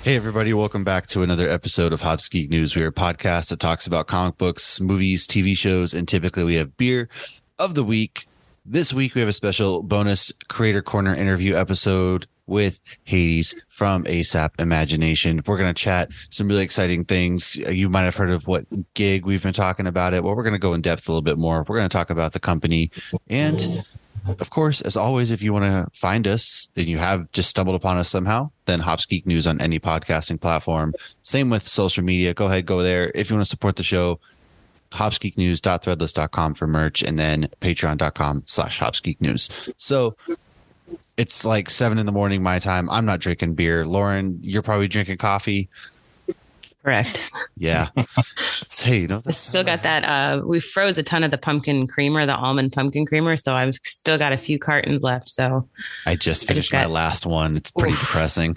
Hey, everybody, welcome back to another episode of Hops Geek News. We are a podcast that talks about comic books, movies, TV shows, and typically we have beer of the week. This week, we have a special bonus Creator Corner interview episode with Haydes from ASAP Imagination. We're going to chat some really exciting things. You might have heard of what gig we've been talking about it. Well, we're going to go in depth a little bit more. We're going to talk about the company and of course, as always, if you want to find us and you have just stumbled upon us somehow, then Hops Geek News on any podcasting platform. Same with social media. Go ahead, go there. If you want to support the show, hopsgeeknews.threadless.com for merch and then patreon.com/hopsgeeknews. So it's like 7 a.m. my time. I'm not drinking beer. Lauren, you're probably drinking coffee. Correct. Yeah. Hey, I still got that. We froze a ton of the pumpkin creamer, the almond pumpkin creamer. So I've still got a few cartons left. So I just finished my last one. It's pretty depressing.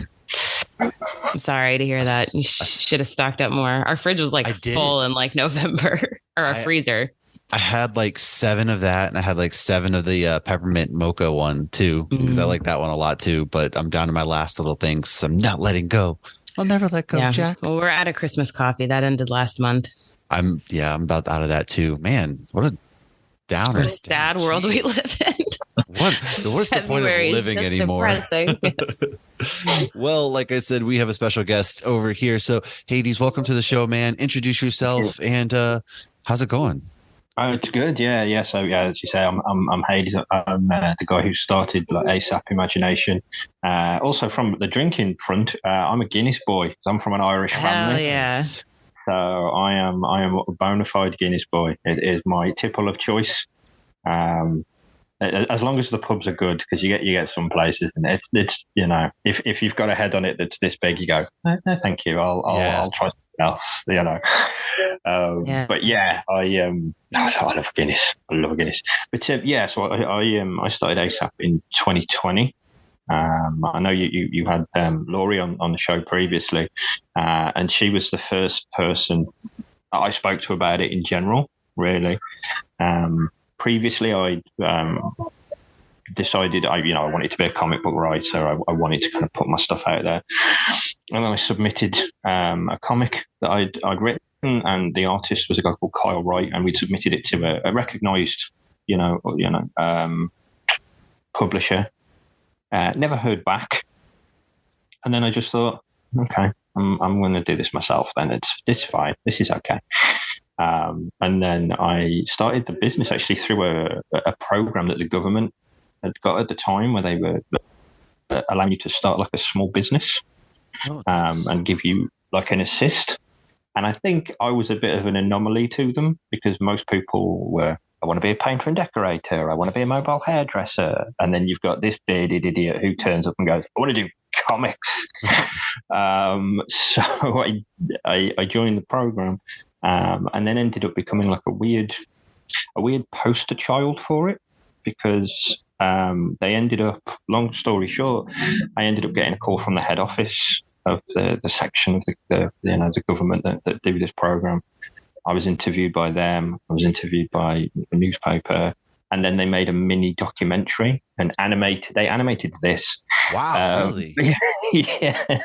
I'm sorry to hear that. You should have stocked up more. Our fridge was like full in like November, or our freezer. I had like 7 of that, and I had like 7 of the peppermint mocha one too, because I like that one a lot too. But I'm down to my last little thing, so I'm not letting go. I'll never let go, Jack. Well, we're out of Christmas coffee. That ended last month. I'm about out of that too. Man, what a downer. What a sad world we live in. What's the point of living anymore? Yes. Well, like I said, we have a special guest over here. So, Hades, welcome to the show, man. Introduce yourself and how's it going? Oh, it's good. Yeah. So, as you say, I'm Haydes. I'm the guy who started like ASAP Imagination. Also, from the drinking front, I'm a Guinness boy. I'm from an Irish family. Hell yeah. So I am a bona fide Guinness boy. It is my tipple of choice. As long as the pubs are good, because you get some places, and it's if you've got a head on it that's this big, you go, no, thank you. I'll try something else. But yeah, I love Guinness. I love Guinness. But so I started ASAP in 2020. I know you had Laurie on the show previously, and she was the first person I spoke to about it in general, really. Previously, I decided I wanted to be a comic book writer. I wanted to kind of put my stuff out there, and then I submitted a comic that I'd written, and the artist was a guy called Kyle Wright, and we submitted it to a recognised publisher. Never heard back, and then I just thought, okay, I'm going to do this myself. Then it's fine. This is okay. And then I started the business actually through a program that the government had got at the time, where they were allowing you to start like a small business and give you like an assist. And I think I was a bit of an anomaly to them, because most people were, I want to be a painter and decorator, I want to be a mobile hairdresser. And then you've got this bearded idiot who turns up and goes, I want to do comics. So I joined the program. And then ended up becoming like a weird poster child for it, because they ended up, long story short, I ended up getting a call from the head office of the section of the government that do this program. I was interviewed by them. I was interviewed by a newspaper, and then they made a mini documentary and They animated this. Wow, really? Yeah.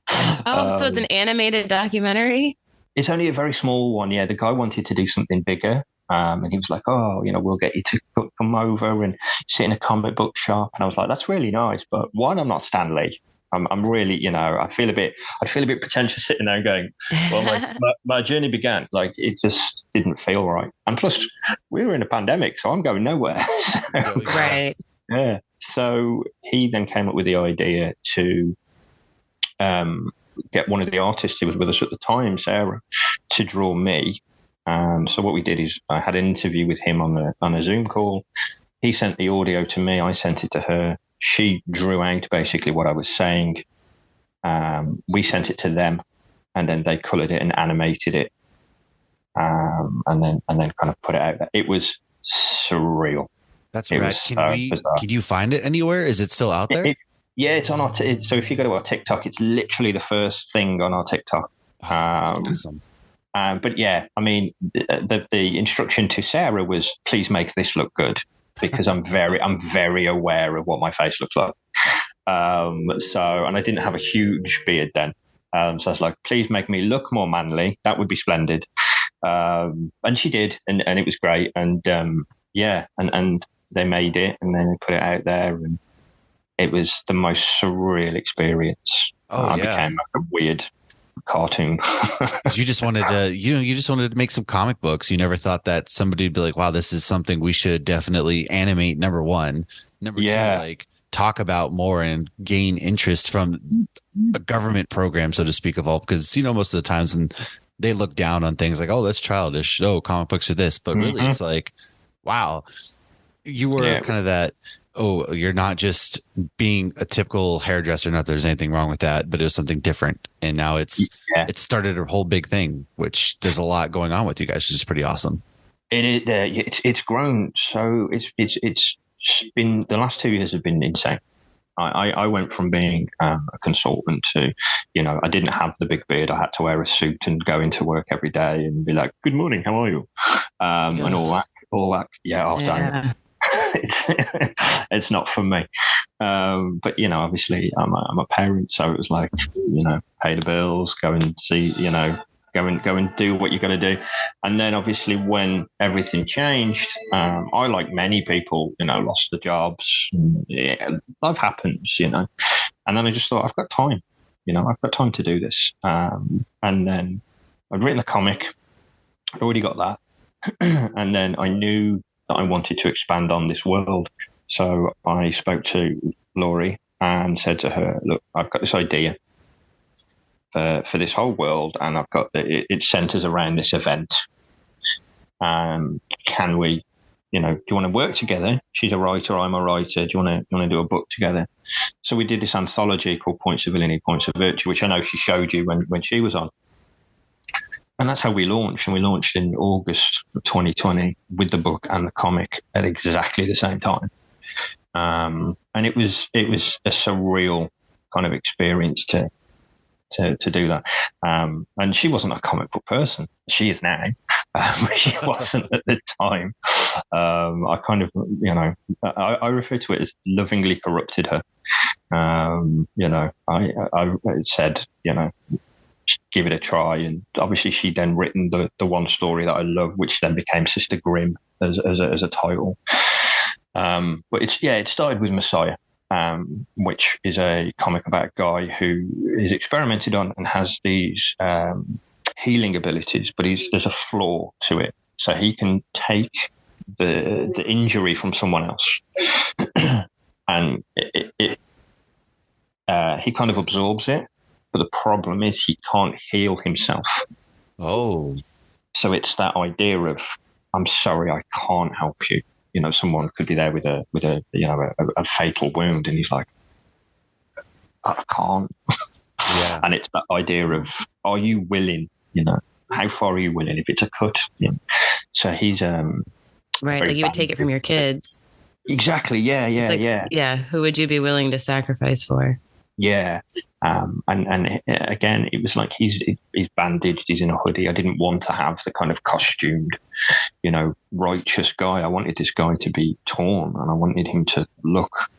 So it's an animated documentary? It's only a very small one. Yeah, the guy wanted to do something bigger, and he was like, "Oh, we'll get you to come over and sit in a comic book shop." And I was like, "That's really nice, but one, I'm not Stan Lee. I'm really, I'd feel a bit pretentious sitting there and going, well, my journey began like it just didn't feel right. And plus, we were in a pandemic, so I'm going nowhere." Right. Yeah. So he then came up with the idea to get one of the artists who was with us at the time, Sarah, to draw me. So what we did is I had an interview with him on a Zoom call. He sent the audio to me. I sent it to her. She drew out basically what I was saying. We sent it to them, and then they coloured it and animated it, and then kind of put it out there. It was surreal. That's right. Can you find it anywhere? Is it still out there? Yeah, it's on our. So if you go to our TikTok, it's literally the first thing on our TikTok. Oh, that's awesome. But yeah, I mean, the instruction to Sarah was, please make this look good, because I'm very aware of what my face looks like. And I didn't have a huge beard then. So I was like, please make me look more manly. That would be splendid. And she did, and it was great. And and they made it, and then they put it out there, and it was the most surreal experience. I became like a weird cartoon. You just wanted to make some comic books. You never thought that somebody would be like, wow, this is something we should definitely animate. Number one. Number two, like talk about more and gain interest from a government program, so to speak, of all, because most of the times when they look down on things like, oh, that's childish, oh, comic books are this, but really it's like, wow, you were kind of that, oh, you're not just being a typical hairdresser, not that there's anything wrong with that, but it was something different, and now it started a whole big thing, which there's a lot going on with you guys, which is pretty awesome. It's grown, so it's been, the last 2 years have been insane. I went from being a consultant to, I didn't have the big beard. I had to wear a suit and go into work every day and be like, good morning, how are you? And all that. Yeah. It's not for me. But, obviously I'm a parent. So it was like, pay the bills, go and see, go and do what you got to do. And then obviously when everything changed, I, like many people, lost the jobs. Life happens, and then I just thought, I've got time, I've got time to do this. And then I'd written a comic. I'd already got that. And then I knew that I wanted to expand on this world. So I spoke to Laurie and said to her, look, I've got this idea for this whole world, and I've got it centers around this event. Can we, do you want to work together? She's a writer, I'm a writer. Do you want to do a book together? So we did this anthology called Points of Villainy, Points of Virtue, which I know she showed you when she was on. And that's how we launched. And we launched in August of 2020 with the book and the comic at exactly the same time. And it was a surreal kind of experience to do that. And she wasn't a comic book person. She is now. She wasn't at the time. I kind of, I refer to it as lovingly corrupted her. I said, give it a try. And obviously she then written the one story that I love, which then became Sister Grimm as a title. But it started with Messiah, which is a comic about a guy who is experimented on and has these healing abilities, but there's a flaw to it. So he can take the injury from someone else, and he kind of absorbs it. But the problem is he can't heal himself. Oh. So it's that idea of, I'm sorry, I can't help you. Someone could be there with a fatal wound, and he's like, I can't. Yeah. And it's that idea of, are you willing? How far are you willing? If it's a cut, So he's right, like you would take it from your kids. Exactly. Yeah. Yeah. Who would you be willing to sacrifice for? Yeah. And again, it was like he's bandaged, he's in a hoodie. I didn't want to have the kind of costumed, righteous guy. I wanted this guy to be torn, and I wanted him to look,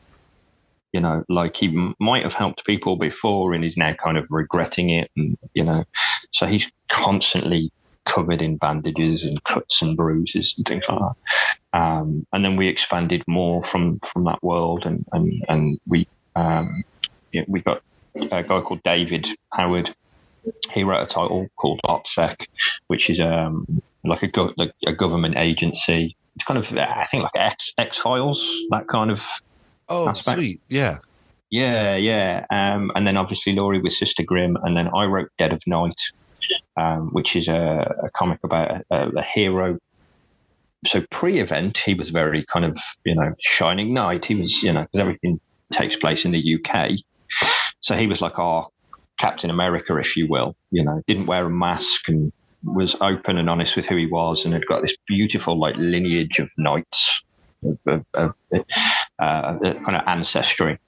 like he might have helped people before and he's now kind of regretting it. And, so he's constantly covered in bandages and cuts and bruises and things like that. And then we expanded more from that world, and we got a guy called David Howard. He wrote a title called OPSEC, which is like a government agency. It's kind of, I think, like X-Files, that kind of aspect. Sweet. Yeah. And then obviously Laurie with Sister Grimm, and then I wrote Dead of Night, which is a comic about a hero. So pre-event, he was very kind of, shining knight. He was, because everything takes place in the UK. So he was like our Captain America, if you will, didn't wear a mask and was open and honest with who he was, and had got this beautiful like lineage of knights, kind of ancestry.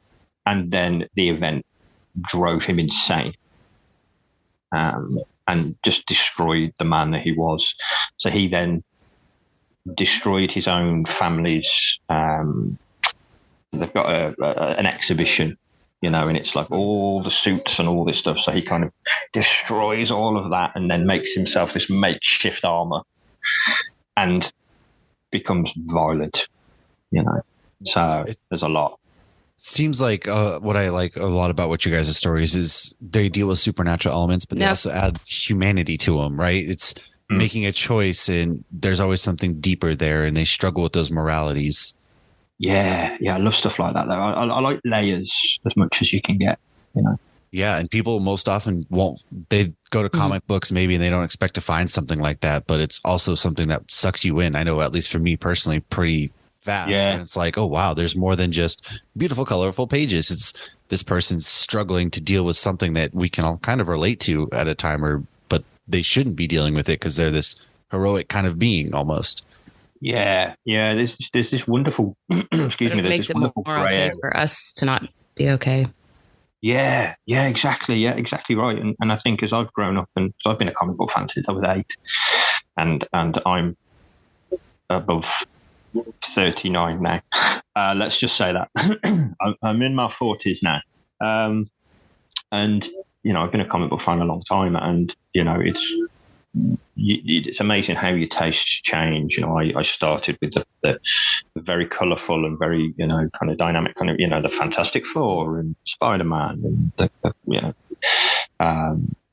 And then the event drove him insane, and just destroyed the man that he was. So he then destroyed his own family's. They've got an exhibition and it's like all the suits and all this stuff. So he kind of destroys all of that and then makes himself this makeshift armor and becomes violent, So there's a lot. Seems like what I like a lot about what you guys' stories is they deal with supernatural elements, but they also add humanity to them, right? It's making a choice, and there's always something deeper there, and they struggle with those moralities. Yeah, I love stuff like that, though. I like layers as much as you can get, Yeah, and people most often won't. They go to comic books maybe, and they don't expect to find something like that, but it's also something that sucks you in. I know, at least for me personally, pretty fast. Yeah. And it's like, oh wow, there's more than just beautiful, colorful pages. It's this person's struggling to deal with something that we can all kind of relate to at a time, but they shouldn't be dealing with it because they're this heroic kind of being almost. Yeah. There's this wonderful. Excuse me. There's makes this it more okay area for us to not be okay. Yeah, exactly. Yeah, exactly right. And I think as I've grown up, and so I've been a comic book fan since I was 8, and I'm above 39 now. Let's just say that I'm in my 40s now, and I've been a comic book fan a long time, and it's amazing how your tastes change. I started with the very colourful and very kind of dynamic kind of the Fantastic Four and Spider-Man and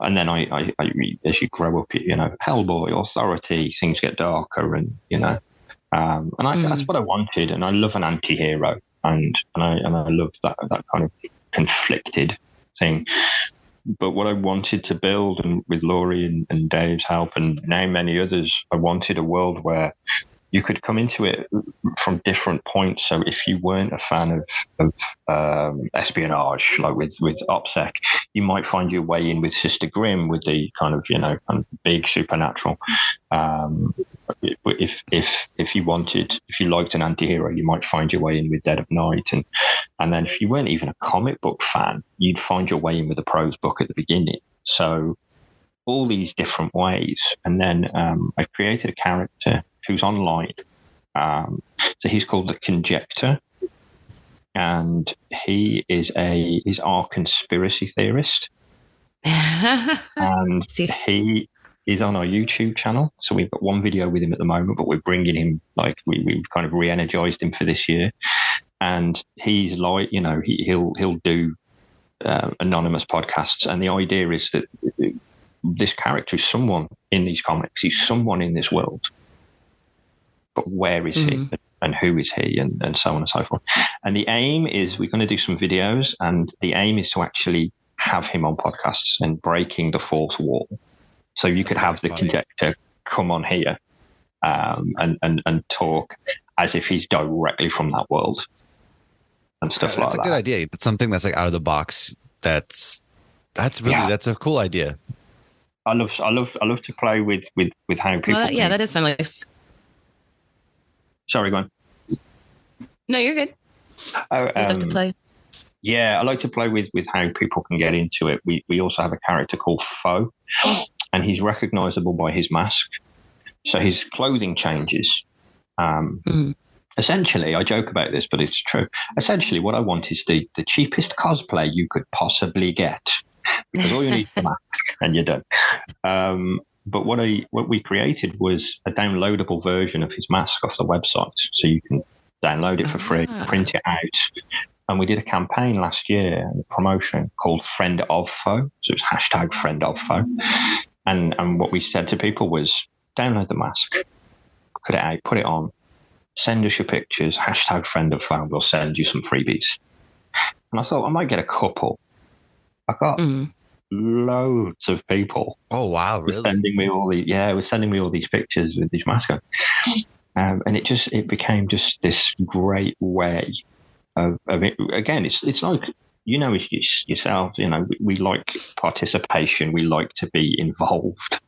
and then I as you grow up, Hellboy, Authority, things get darker, and that's what I wanted, and I love an anti-hero, and I love that kind of conflicted thing. But what I wanted to build, and with Laurie and Dave's help, and now many others, I wanted a world where you could come into it from different points. So if you weren't a fan of espionage, like with OPSEC, you might find your way in with Sister Grimm, with the kind of kind of big supernatural. If you liked an anti-hero, you might find your way in with Dead of Night, and then if you weren't even a comic book fan, you'd find your way in with a prose book at the beginning. So all these different ways, and then I created a character who's online. So he's called the Conjector, and he's our conspiracy theorist, and he is on our YouTube channel. So we've got one video with him at the moment, but we're bringing him, like we've kind of re-energized him for this year, and he's like he'll do anonymous podcasts, and the idea is that this character is someone in these comics. He's someone in this world. But where is he, and who is he, and so on and so forth. And the aim is we're going to do some videos, and the aim is to actually have him on podcasts and breaking the fourth wall. So you could have the Conjector come on here and talk as if he's directly from that world and stuff like that. That's a good idea. That's something that's like out of the box. That's a cool idea. I love to play with how people. That is fun. Like, sorry, go on. No, you're good. You love to play. Yeah, I like to play with how people can get into it. We also have a character called Foe, and he's recognizable by his mask. So his clothing changes. Essentially, I joke about this, but it's true. Essentially, what I want is the cheapest cosplay you could possibly get, because all you need is a mask and you're done. But what we created was a downloadable version of his mask off the website, so you can download it for free, print it out. And we did a campaign last year, a promotion called Friend of Foe. So it's hashtag Friend of Foe. And what we said to people was, download the mask, cut it out, put it on, send us your pictures, hashtag Friend of Foe, we'll send you some freebies. And I thought I might get a couple. I got loads of people. Oh wow, really? Sending me all these pictures with these masks on. And it became just this great way of it. Again, it's like, it's yourself, we like participation, we like to be involved.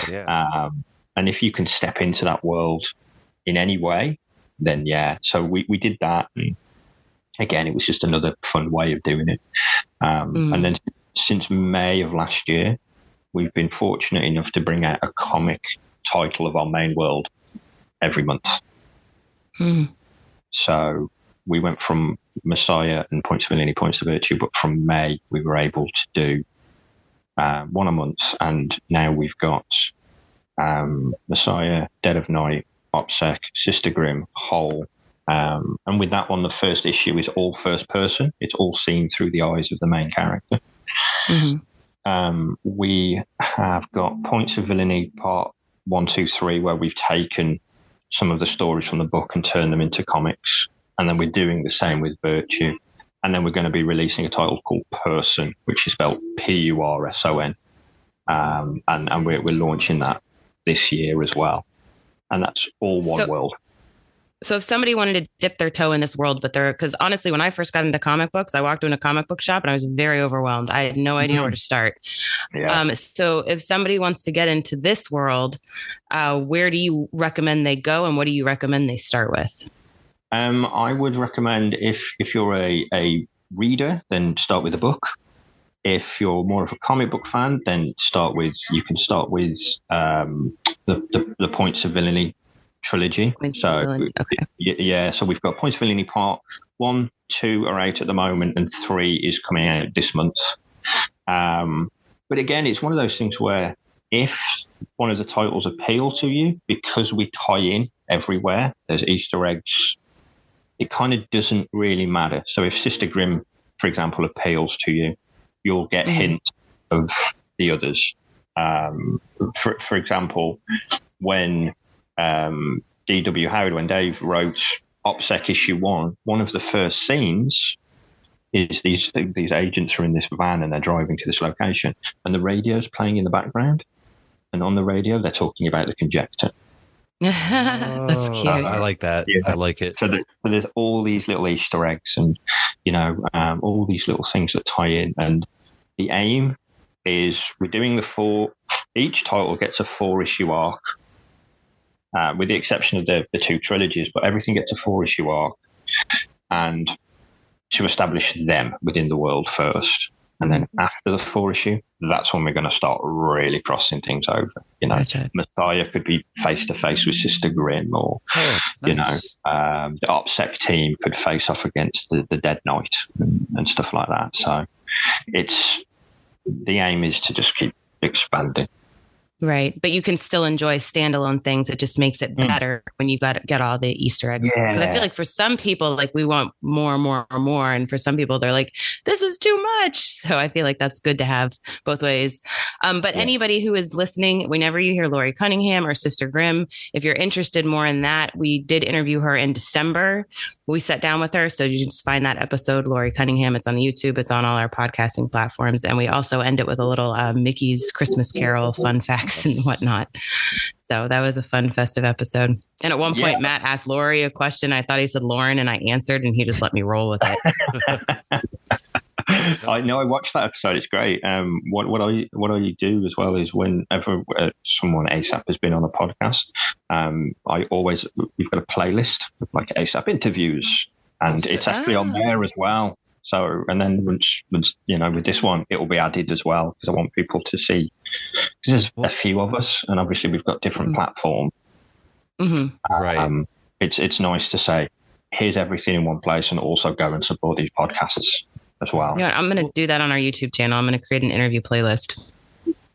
Yeah. And if you can step into that world in any way, then so we did that, and again, it was just another fun way of doing it. And then since May of last year, we've been fortunate enough to bring out a comic title of our main world every month. So we went from Messiah and Points of Villainy, Points of Virtue, but from May we were able to do one a month, and now we've got Messiah, Dead of Night, OPSEC, Sister Grimm, Whole. And with that one, the first issue is all first person. It's all seen through the eyes of the main character. Mm-hmm. We have got Points of Villainy Part 1, 2, 3, where we've taken some of the stories from the book and turned them into comics. And then we're doing the same with Virtue. And then we're going to be releasing a title called Person, which is spelled P-U-R-S-O-N. And we're launching that this year as well. And that's all one world. So if somebody wanted to dip their toe in this world, because honestly, when I first got into comic books, I walked into a comic book shop and I was very overwhelmed. I had no idea where to start. Yeah. So if somebody wants to get into this world, where do you recommend they go, and what do you recommend they start with? I would recommend if you're a reader, then start with a book. If you're more of a comic book fan, then you can start with the Points of Villainy trilogy. So we've got Points of Villainy Part 1, 2 are out at the moment, and 3 is coming out this month. But again, it's one of those things where if one of the titles appeal to you, because we tie in everywhere, there's Easter eggs, it kind of doesn't really matter. So if Sister Grimm, for example, appeals to you, you'll get hints of the others. For example, when D.W. Howard, when Dave wrote OPSEC issue 1, one of the first scenes is these agents are in this van and they're driving to this location, and the radio's playing in the background, and on the radio they're talking about the conjector. That's cute. I like that. Yeah. I like it. So there's all these little Easter eggs, and all these little things that tie in. And the aim is we're doing each title gets a 4-issue arc, with the exception of the 2 trilogies, but everything gets a 4-issue arc, and to establish them within the world first. And then after the 4 issue, that's when we're going to start really crossing things over. Gotcha. Messiah could be face to face with Sister Grimm, or nice. The OPSEC team could face off against the Dead Knight and stuff like that. So the aim is to just keep expanding. Right. But you can still enjoy standalone things. It just makes it better when you get all the Easter eggs. Because I feel like for some people, like, we want more and more and more. And for some people, they're like, this is too much. So I feel like that's good to have both ways. But anybody who is listening, whenever you hear Laurie Cunningham or Sister Grimm, if you're interested more in that, we did interview her in December. We sat down with her. So you just find that episode, Laurie Cunningham. It's on YouTube. It's on all our podcasting platforms. And we also end it with a little Mickey's Christmas Carol fun fact and whatnot. So that was a fun, festive episode. And at one point, Matt asked Laurie a question. I thought he said Lauren, and I answered, and he just let me roll with it. I know. I watched that episode. It's great. What I do as well is whenever someone ASAP has been on a podcast, we've got a playlist of like ASAP interviews, and it's actually on there as well. So, and then once with this one, it will be added as well, because I want people to see, because there's a few of us, and obviously we've got different platforms. Right. It's nice to say, here's everything in one place, and also go and support these podcasts as well. Yeah, I'm going to do that on our YouTube channel. I'm going to create an interview playlist.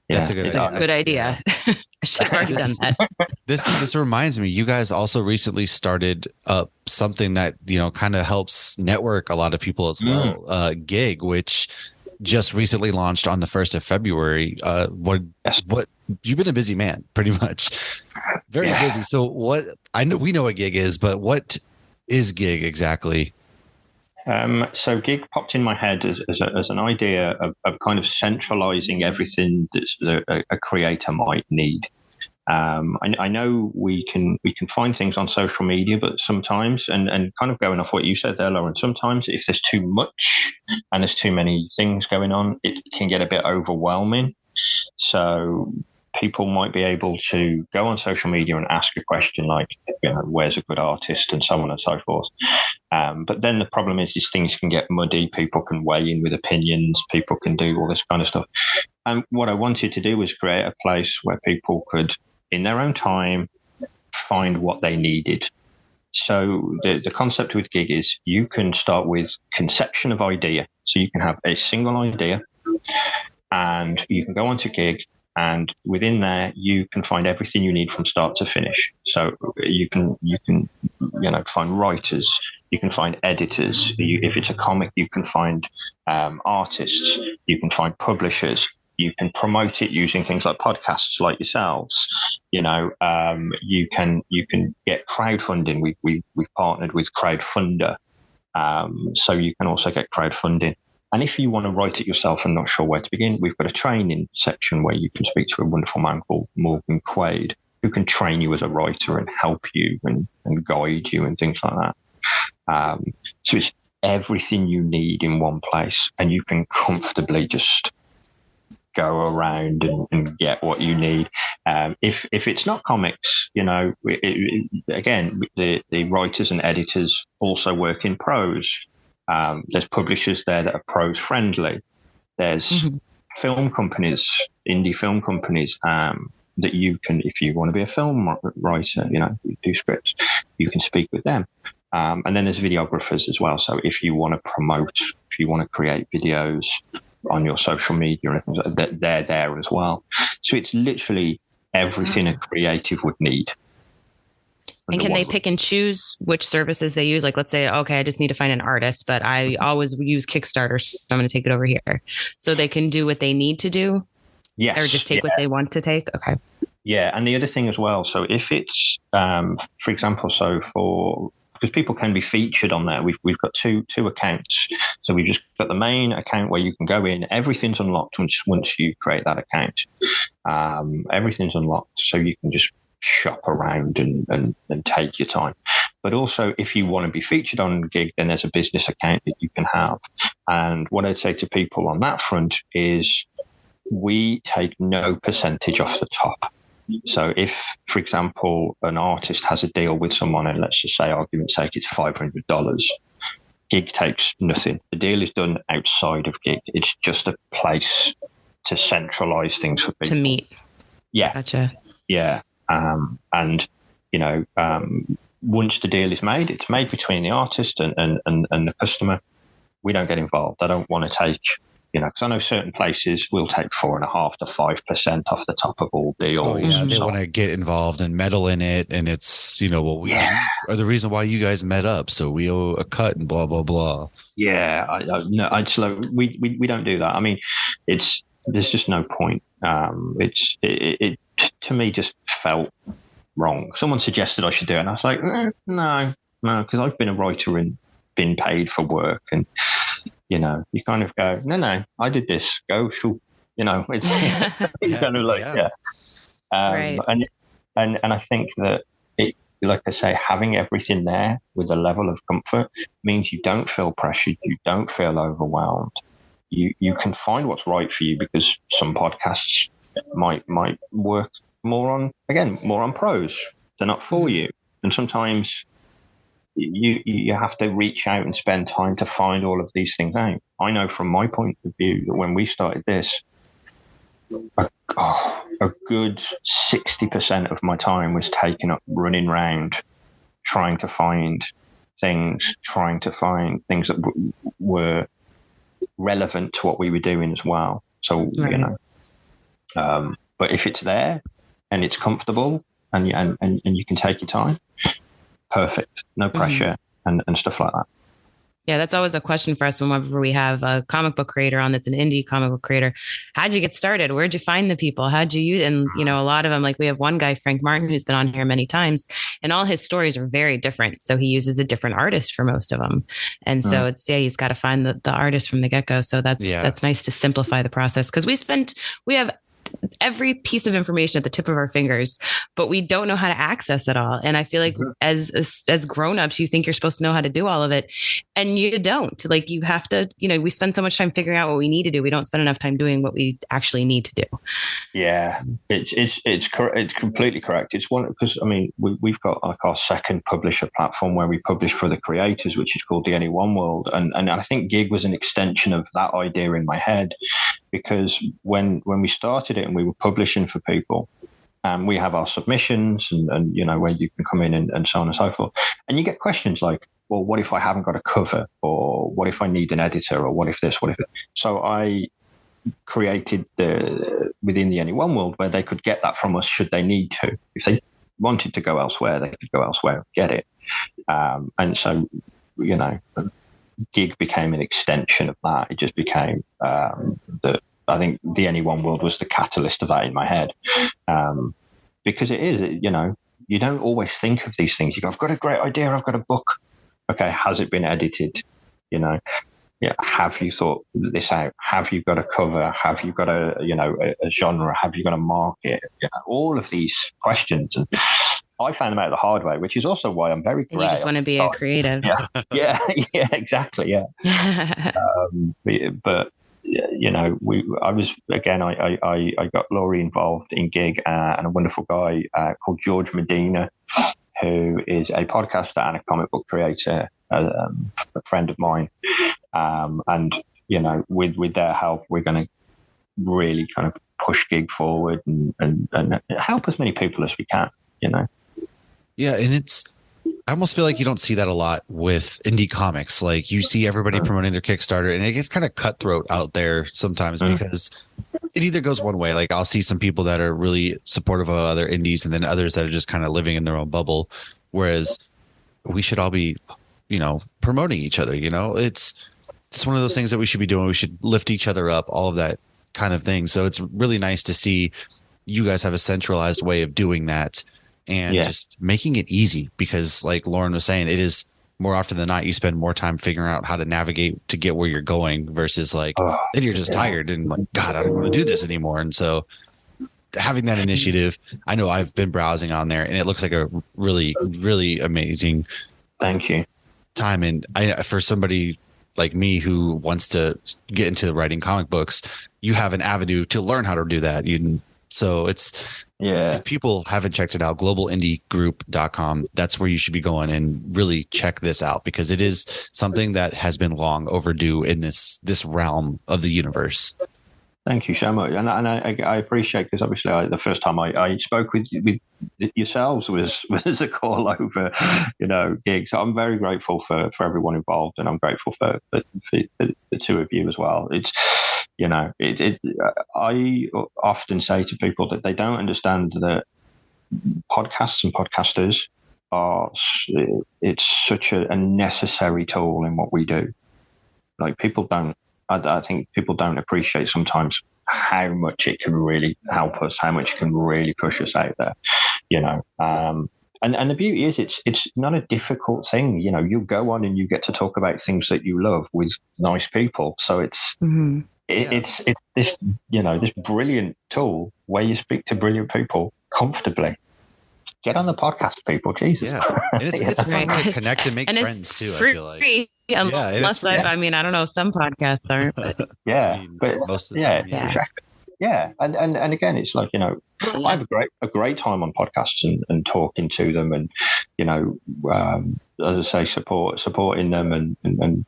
Yeah, that's a good idea. I should have already done that. This reminds me, you guys also recently started up something that, kind of helps network a lot of people as well. Gig, which just recently launched on the 1st of February. What you've been a busy man, pretty much. Very busy. So we know what Gig is, but what is Gig exactly? So Gig popped in my head as an idea of kind of centralizing everything that a creator might need. I know we can find things on social media, but sometimes, and kind of going off what you said there, Lauren, sometimes if there's too much and there's too many things going on, it can get a bit overwhelming. So people might be able to go on social media and ask a question like, where's a good artist, and so on and so forth. But then the problem is things can get muddy. People can weigh in with opinions. People can do all this kind of stuff. And what I wanted to do was create a place where people could, in their own time, find what they needed. So the concept with gig is you can start with conception of idea. So you can have a single idea and you can go on to gig, and within there you can find everything you need from start to finish. So you can find writers, you can find editors. If it's a comic, you can find artists, you can find publishers. You can promote it using things like podcasts like yourselves. You can get crowdfunding. We've partnered with Crowdfunder, so you can also get crowdfunding. And if you want to write it yourself and not sure where to begin, we've got a training section where you can speak to a wonderful man called Morgan Quaid, who can train you as a writer and help you and guide you and things like that. So it's everything you need in one place, and you can comfortably just go around and get what you need. If it's not comics, again, the writers and editors also work in prose. There's publishers there that are prose friendly. There's film companies, indie film companies, that you can, if you want to be a film writer, you do scripts, you can speak with them. And then there's videographers as well. So if you want to promote, if you want to create videos on your social media and things like that, they're there as well. So it's literally everything a creative would need. And can they pick and choose which services they use? Like, let's say, okay, I just need to find an artist, but I always use Kickstarter, so I'm going to take it over here. So they can do what they need to do? Yes. Or just take what they want to take? Okay. Yeah. And the other thing as well, so if it's, for example, because people can be featured on there. We've got two accounts. So we've just got the main account where you can go in. Everything's unlocked once you create that account. Everything's unlocked, so you can just shop around and take your time. But also, if you want to be featured on gig, then there's a business account that you can have. And what I'd say to people on that front is we take no percentage off the top. So if, for example, an artist has a deal with someone, and let's just say, argument's sake, it's $500, gig takes nothing. The deal is done outside of gig. It's just a place to centralize things for people. To meet. Yeah. Gotcha. Yeah. Once the deal is made, it's made between the artist and the customer. We don't get involved. I don't want to take, because I know certain places will take 4.5% to 5% off the top of all deals. Oh yeah, they want to get involved and meddle in it, and it's we are the reason why you guys met up, so we owe a cut and blah blah blah. Yeah, we don't do that. I mean, there's just no point. It to me just felt wrong. Someone suggested I should do it, and I was like, no, because I've been a writer and been paid for work, and you kind of go, no, I did this. Go, shoot. It's kind of like, right. And I think that it, like I say, having everything there with a level of comfort means you don't feel pressured, you don't feel overwhelmed. You can find what's right for you, because some podcasts might work more on prose. They're not for you, and sometimes you have to reach out and spend time to find all of these things out. I know from my point of view that when we started this, a good 60% of my time was taken up running around trying to find things that were relevant to what we were doing as well. So, right. But if it's there and it's comfortable and you can take your time, perfect, no pressure and stuff like that. Yeah, that's always a question for us whenever we have a comic book creator on that's an indie comic book creator. How'd you get started? Where'd you find the people? How'd you use? And, a lot of them, like we have one guy, Frank Martin, who's been on here many times, and all his stories are very different. So he uses a different artist for most of them. And so he's got to find the artist from the get-go. So that's nice to simplify the process, because we have every piece of information at the tip of our fingers, but we don't know how to access it all. And I feel like as grownups, you think you're supposed to know how to do all of it, and you don't. Like, you have to, we spend so much time figuring out what we need to do. We don't spend enough time doing what we actually need to do. Yeah, it's correct. It's completely correct. It's one, because we've got like our second publisher platform where we publish for the creators, which is called the Anyone World, and I think gig was an extension of that idea in my head, because when we started it and we were publishing for people, We have our submissions and where you can come in and so on and so forth. And you get questions like, well, what if I haven't got a cover? Or what if I need an editor? Or what if this, what if that? So I created within the Anyone world where they could get that from us should they need to. If they wanted to go elsewhere, they could go elsewhere and get it. And so, Gig became an extension of that. It just became I think the Anyone world was the catalyst of that in my head. Because it is, you don't always think of these things. You go, I've got a great idea. I've got a book. Okay, has it been edited? Have you thought this out? Have you got a cover? Have you got a genre? Have you got a market? All of these questions. And I found them out the hard way, which is also why I'm very great. You just want to be a creative. Yeah, exactly. Yeah. But I got Laurie involved in Gig and a wonderful guy called George Medina, who is a podcaster and a comic book creator, a friend of mine. And with their help, we're going to really kind of push Gig forward and help as many people as we can, Yeah. And I almost feel like you don't see that a lot with indie comics. Like you see everybody promoting their Kickstarter and it gets kind of cutthroat out there sometimes because it either goes one way. Like I'll see some people that are really supportive of other indies and then others that are just kind of living in their own bubble. Whereas we should all be, promoting each other, it's one of those things that we should be doing. We should lift each other up, all of that kind of thing. So it's really nice to see you guys have a centralized way of doing that. And just making it easy because like Lauren was saying, it is more often than not, you spend more time figuring out how to navigate to get where you're going versus like, then you're just tired and like, God, I don't want to do this anymore. And so having that initiative, I know I've been browsing on there and it looks like a really, really amazing Thank you. time. And for somebody like me who wants to get into writing comic books, you have an avenue to learn how to do that. So if people haven't checked it out, globalindiegroup.com, that's where you should be going and really check this out because it is something that has been long overdue in this realm of the universe. Thank you so much. And I appreciate because obviously the first time I spoke with yourselves was a call over, Gig. So I'm very grateful for everyone involved and I'm grateful for the two of you as well. It's, I often say to people that they don't understand that podcasts and podcasters it's such a necessary tool in what we do. Like I think people don't appreciate sometimes how much it can really help us, how much it can really push us out there, And the beauty is it's not a difficult thing. You go on and you get to talk about things that you love with nice people. So it's it's this this brilliant tool where you speak to brilliant people comfortably. Get on the podcast, people. Jesus. Yeah. And it's a fun way to connect and make friends too, free, I feel like. Unless I don't know, some podcasts aren't. But. But most of the time. Yeah, exactly. Yeah. And again, it's like, I have a great time on podcasts and talking to them and, as I say, supporting them and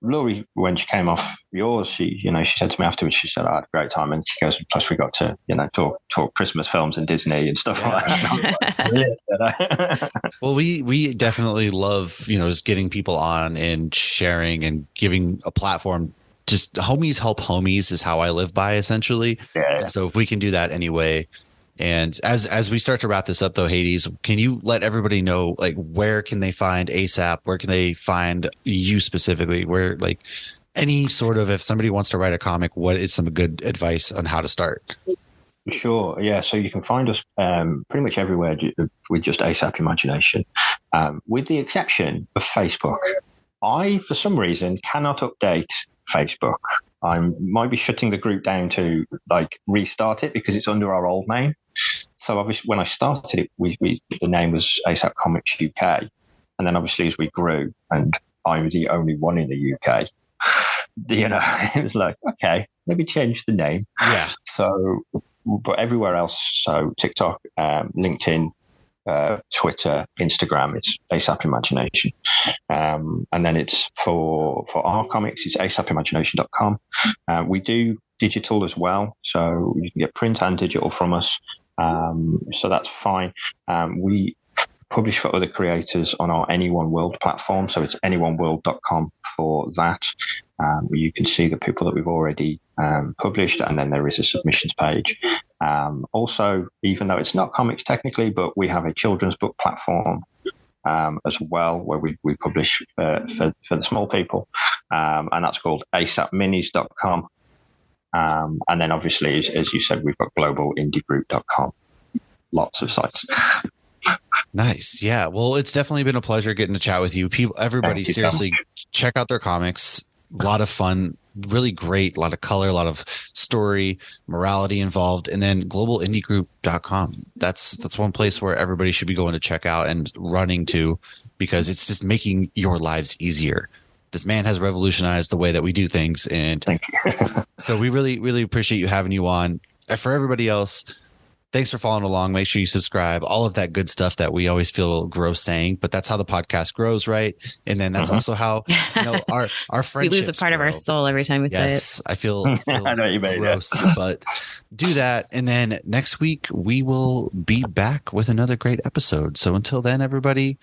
Laurie, when she came off yours, she said to me afterwards, she said, I had a great time. And she goes, plus we got to, talk Christmas films and Disney and stuff like that. Well, we definitely love, just getting people on and sharing and giving a platform. Just homies help homies is how I live by, essentially. Yeah. So if we can do that anyway. And as we start to wrap this up, though, Haydes, can you let everybody know, like, where can they find ASAP? Where can they find you specifically? Where, like, any sort of, if somebody wants to write a comic, what is some good advice on how to start? Sure. Yeah. So you can find us pretty much everywhere with just ASAP Imagination, with the exception of Facebook. I, for some reason, cannot update Facebook. I might be shutting the group down to restart it because it's under our old name. So obviously when I started it, the name was ASAP Comics UK. And then obviously as we grew and I'm the only one in the UK, it was like, okay, maybe change the name. Yeah. So, but everywhere else, so TikTok, LinkedIn, Twitter, Instagram, it's ASAP Imagination. And then it's for our comics, it's asapimagination.com. We do digital as well. So you can get print and digital from us. So that's fine. We publish for other creators on our Anyone World platform. So it's anyoneworld.com for that. You can see the people that we've already published, and then there is a submissions page. Also, even though it's not comics technically, but we have a children's book platform as well, where we publish for the small people, and that's called asapminis.com. And then obviously, as you said, we've got globalindiegroup.com. Lots of sites. Nice. Yeah. Well, it's definitely been a pleasure getting to chat with you. Everybody, seriously, check out their comics. A lot of fun, really great, a lot of color, a lot of story, morality involved. And then globalindiegroup.com. That's one place where everybody should be going to check out and running to, because it's just making your lives easier. This man has revolutionized the way that we do things. And so we really, really appreciate you having you on. And for everybody else, thanks for following along. Make sure you subscribe, all of that good stuff that we always feel gross saying, but that's how the podcast grows, right? And then that's also how, our friendships we lose a part of our soul every time we say it. Yes, I feel I know you gross, but do that. And then next week we will be back with another great episode. So until then, everybody,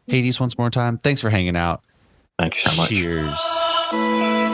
Haydes, once more time, thanks for hanging out. Thank you so much. Cheers.